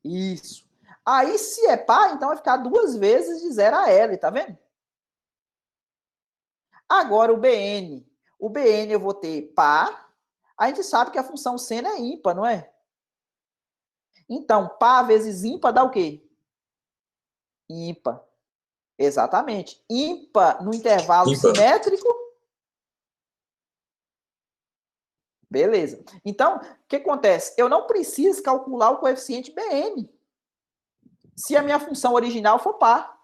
Isso. Aí, se é par, então vai ficar 2 vezes de 0 a L, tá vendo? Agora, o BN. O BN eu vou ter par. A gente sabe que a função seno é ímpar, não é? Então, par vezes ímpar dá o quê? Ímpar. Exatamente. Ímpar no intervalo simétrico. Beleza. Então, o que acontece? Eu não preciso calcular o coeficiente BN se a minha função original for par.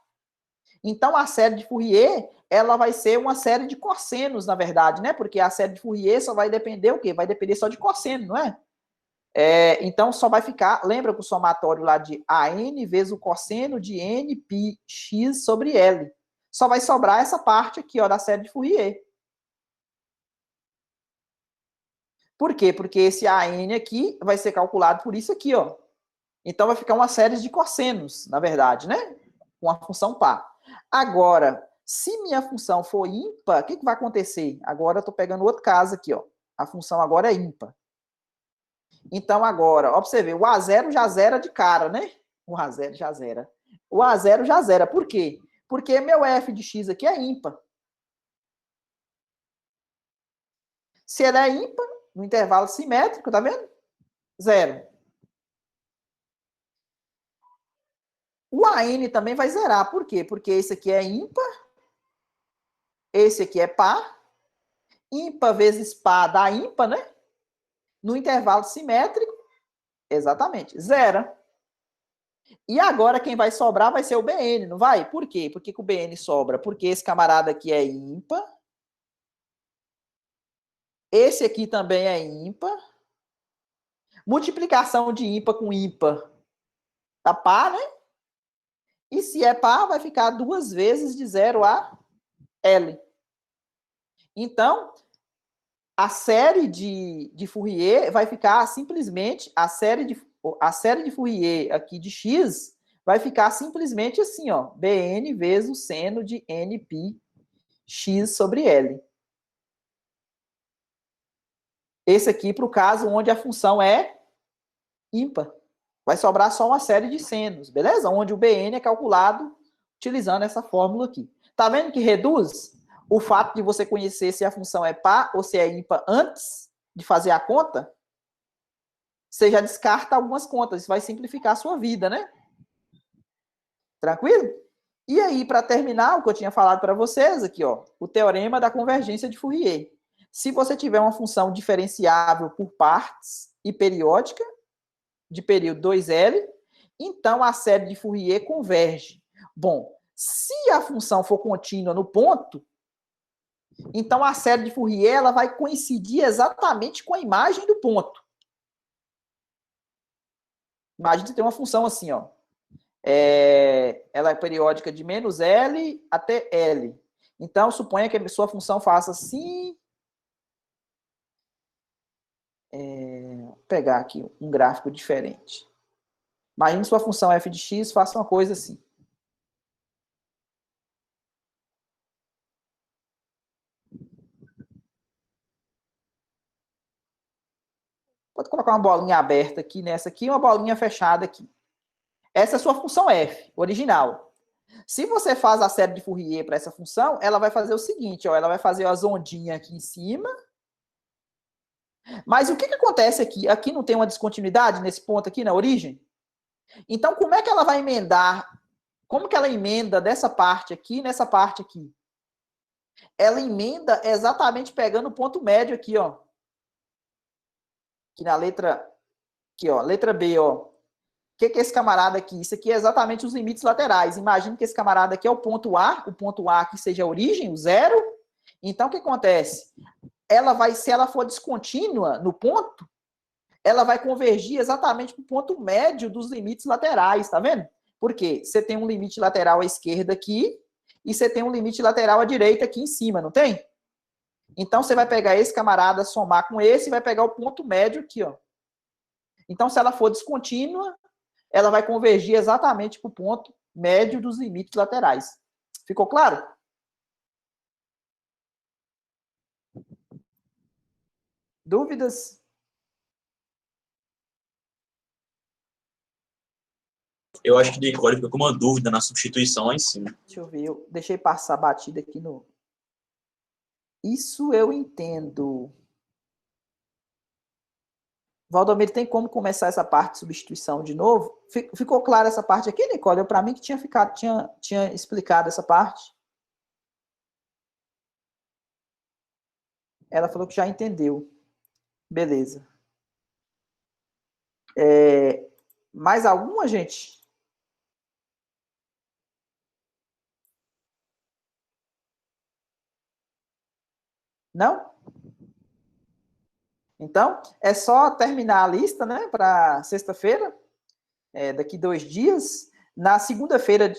Então, a série de Fourier, ela vai ser uma série de cossenos, na verdade, né? Porque a série de Fourier só vai depender o quê? Vai depender só de cosseno, não é? Então, só vai ficar... Lembra que o somatório lá de AN vezes o cosseno de N π x sobre L. Só vai sobrar essa parte aqui, ó, da série de Fourier. Por quê? Porque esse AN aqui vai ser calculado por isso aqui, ó. Então, vai ficar uma série de cossenos, na verdade, né? Com a função par. Agora, se minha função for ímpar, o que vai acontecer? Agora, eu estou pegando outro caso aqui, ó. A função agora é ímpar. Então, agora, ó, pra você ver, o A0 já zera de cara, né? O A0 já zera. O A0 já zera. Por quê? Porque meu f de x aqui é ímpar. Se ele é ímpar, no intervalo simétrico, tá vendo? Zero. O AN também vai zerar. Por quê? Porque esse aqui é ímpar, esse aqui é par. Ímpar vezes par dá ímpar, né? No intervalo simétrico, exatamente, zera. E agora quem vai sobrar vai ser o BN, não vai? Por quê? Por que o BN sobra? Porque esse camarada aqui é ímpar. Esse aqui também é ímpar. Multiplicação de ímpar com ímpar dá par, né? E se é par, vai ficar 2 vezes de 0 a L. Então, a série de Fourier vai ficar simplesmente, a série de Fourier aqui de x vai ficar simplesmente assim, ó, Bn vezes o seno de nπ x sobre L. Esse aqui para o caso onde a função é ímpar. Vai sobrar só uma série de senos, beleza? Onde o Bn é calculado utilizando essa fórmula aqui. Tá vendo que reduz o fato de você conhecer se a função é par ou se é ímpar antes de fazer a conta? Você já descarta algumas contas. Isso vai simplificar a sua vida, né? Tranquilo? E aí, para terminar, o que eu tinha falado para vocês aqui, ó, o teorema da convergência de Fourier. Se você tiver uma função diferenciável por partes e periódica, de período 2L, então a série de Fourier converge. Bom, se a função for contínua no ponto, então a série de Fourier ela vai coincidir exatamente com a imagem do ponto. Imagina que tem uma função assim, ó. Ela é periódica de menos L até L. Então, suponha que a sua função faça assim. Vou pegar aqui um gráfico diferente. Imagine sua função f de x faça uma coisa assim. Pode colocar uma bolinha aberta aqui nessa aqui e uma bolinha fechada aqui. Essa é a sua função f, original. Se você faz a série de Fourier para essa função, ela vai fazer o seguinte, ó, ela vai fazer as ondinhas aqui em cima. Mas o que acontece aqui? Aqui não tem uma descontinuidade nesse ponto aqui na origem? Então, como é que ela vai emendar? Como que ela emenda dessa parte aqui nessa parte aqui? Ela emenda exatamente pegando o ponto médio aqui, ó. Aqui na letra... Aqui, ó. Letra B, ó. O que é esse camarada aqui? Isso aqui é exatamente os limites laterais. Imagina que esse camarada aqui é o ponto A aqui seja a origem, o zero. Então, o que acontece? Ela vai, se ela for descontínua no ponto, ela vai convergir exatamente para o ponto médio dos limites laterais, tá vendo? Por quê? Você tem um limite lateral à esquerda aqui e você tem um limite lateral à direita aqui em cima, não tem? Então, você vai pegar esse camarada, somar com esse e vai pegar o ponto médio aqui, ó. Então, se ela for descontínua, ela vai convergir exatamente para o ponto médio dos limites laterais. Ficou claro? Dúvidas? Eu acho que o Nicole ficou com uma dúvida na substituição lá em cima. Deixa eu ver, eu deixei passar a batida aqui no... Isso eu entendo. Valdomiro, tem como começar essa parte de substituição de novo? Ficou clara essa parte aqui, Nicole? Para mim que tinha explicado essa parte. Ela falou que já entendeu. Beleza. Mais alguma, gente? Não? Então, é só terminar a lista, né, para sexta-feira, daqui 2 dias. Na segunda-feira,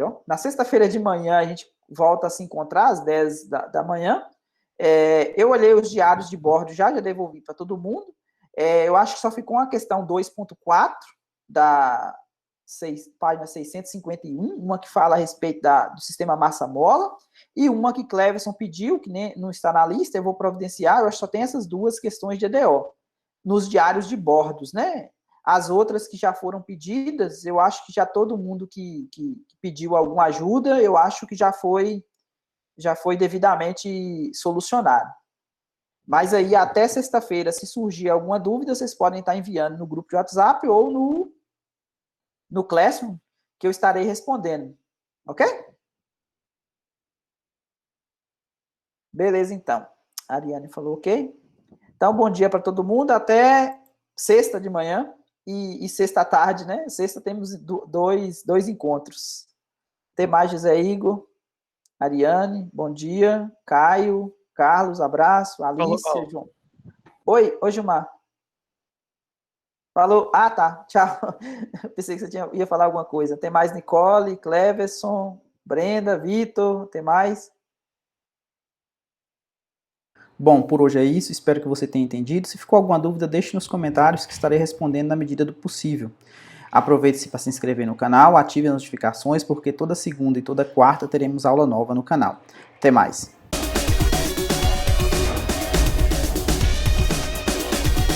ó, na sexta-feira de manhã, a gente volta a se encontrar às 10 da manhã. Eu olhei os diários de bordo já devolvi para todo mundo. Eu acho que só ficou uma questão 2.4 da página 651, uma que fala a respeito do sistema massa-mola, e uma que Cleverson pediu, que não está na lista, eu vou providenciar, eu acho que só tem essas duas questões de EDO, nos diários de bordos, né? As outras que já foram pedidas, eu acho que já todo mundo que pediu alguma ajuda, eu acho que já foi devidamente solucionado. Mas aí, até sexta-feira, se surgir alguma dúvida, vocês podem estar enviando no grupo de WhatsApp ou no Classroom, que eu estarei respondendo. Ok? Beleza, então. A Ariane falou ok. Então, bom dia para todo mundo. Até sexta de manhã e sexta à tarde, né? Sexta temos dois encontros. Tem mais, José Igor, Ariane, bom dia. Caio, Carlos, abraço. Alicia, João. Oi, Gilmar. Falou. Ah, tá. Tchau. Pensei que você ia falar alguma coisa. Tem mais Nicole, Cleverson, Brenda, Vitor. Tem mais? Bom, por hoje é isso. Espero que você tenha entendido. Se ficou alguma dúvida, deixe nos comentários que estarei respondendo na medida do possível. Aproveite-se para se inscrever no canal, ative as notificações, porque toda segunda e toda quarta teremos aula nova no canal. Até mais!